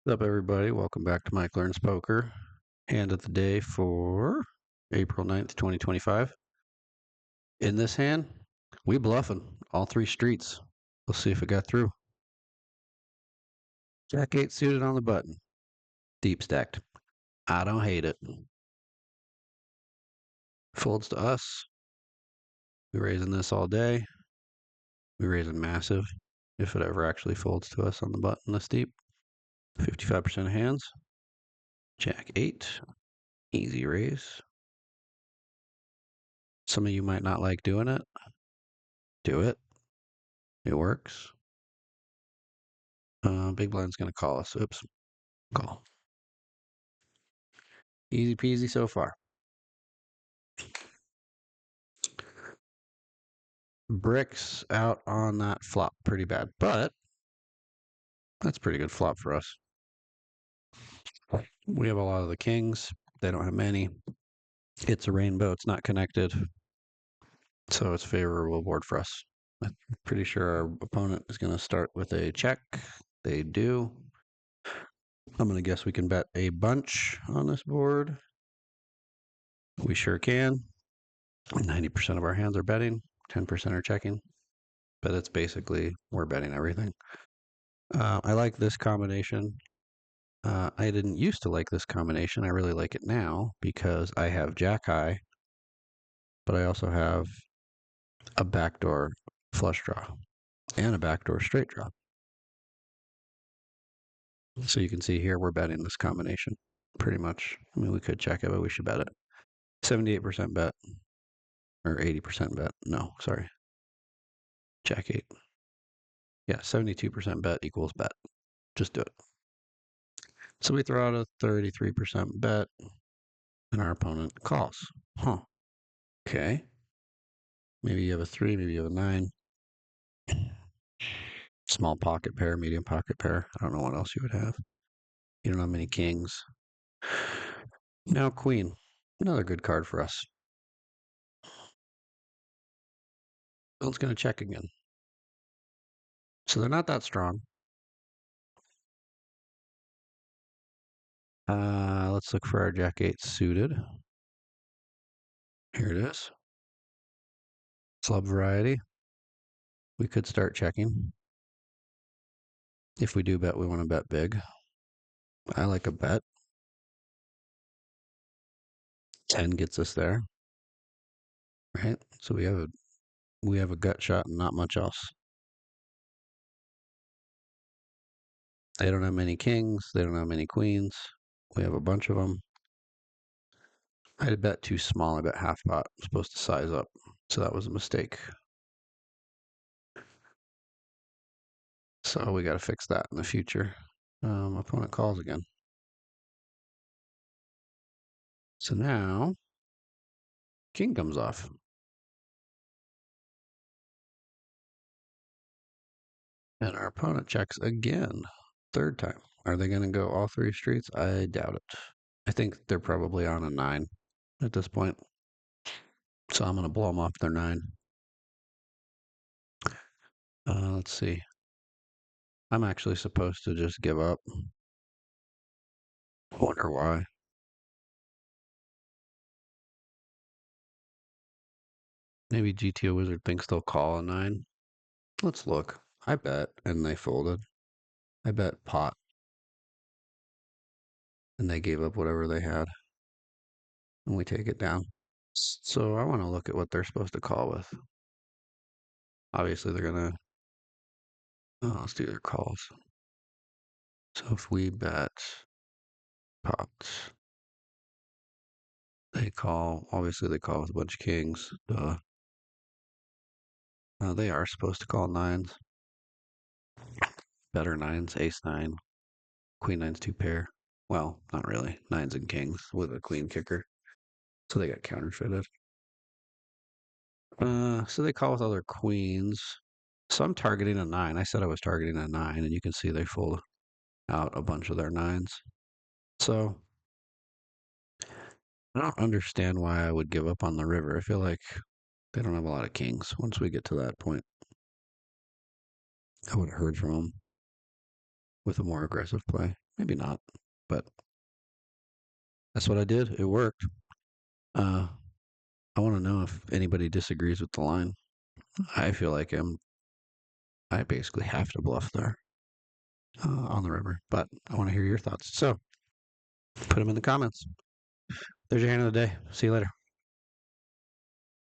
What's up, everybody? Welcome back to Mike Learns Poker. Hand of the day for April 9th, 2025. In this hand, we bluffing all three streets. We'll see if it got through. Jack 8 suited on the button. Deep stacked. I don't hate it. Folds to us. We raising this all day. We raising massive if it ever actually folds to us on the button this deep. 55% of hands. Jack 8. Easy raise. Some of you might not like doing it. Do it. It works. Big blind's going to call us. Oops. Call. Easy peasy so far. Bricks out on that flop pretty bad, but that's pretty good flop for us. We have a lot of the kings. They don't have many. It's a rainbow. It's not connected. So it's favorable board for us. I'm pretty sure our opponent is going to start with a check. They do. I'm going to guess we can bet a bunch on this board. We sure can. 90% of our hands are betting. 10% are checking. But it's basically, we're betting everything. I like this combination. I didn't used to like this combination. I really like it now because I have jack high, but I also have a backdoor flush draw and a backdoor straight draw. So you can see here we're betting this combination pretty much. I mean, we could check it, but we should bet it. 78% bet or 80% bet. No, sorry. Jack 8. Yeah, 72% bet equals bet. Just do it. So we throw out a 33% bet and our opponent calls. Huh. Okay. Maybe you have a 3, maybe you have a 9. Small pocket pair, medium pocket pair. I don't know what else you would have. You don't have many kings. Now queen. Another good card for us. Bill's going to check again. So they're not that strong. Let's look for our jack 8 suited. Here it is. Club variety. We could start checking. If we do bet, we want to bet big. I like a bet. 10 gets us there. Right? So we have a gut shot and not much else. They don't have many kings. They don't have many queens. We have a bunch of them. I had a bet too small. I bet half pot. I'm supposed to size up. So that was a mistake. So we got to fix that in the future. Opponent calls again. So now, king comes off. And our opponent checks again. Third time. Are they going to go all three streets? I doubt it. I think they're probably on a 9 at this point. So I'm going to blow them off their 9. Let's see. I'm actually supposed to just give up. I wonder why. Maybe GTO Wizard thinks they'll call a 9. Let's look. I bet, and they folded. I bet pot. And they gave up whatever they had. And we take it down. So I want to look at what they're supposed to call with. Obviously, they're going to. Oh, let's do their calls. So if we bet pots, they call. Obviously, they call with a bunch of kings. Duh. They are supposed to call 9s. Better 9s, ace 9, queen 9's 2 pair. Well, not really. 9s and kings with a queen kicker. So they got counterfeited. So they call with other queens. So I'm targeting a 9. I said I was targeting a 9, and you can see they fold out a bunch of their 9s. So I don't understand why I would give up on the river. I feel like they don't have a lot of kings once we get to that point. I would have heard from them with a more aggressive play. Maybe not, but that's what I did. It worked. Uh, I want to know if anybody disagrees with the line. I feel like I basically have to bluff there on the river, but I want to hear your thoughts. So put them in the comments. There's your hand of the day. See you later.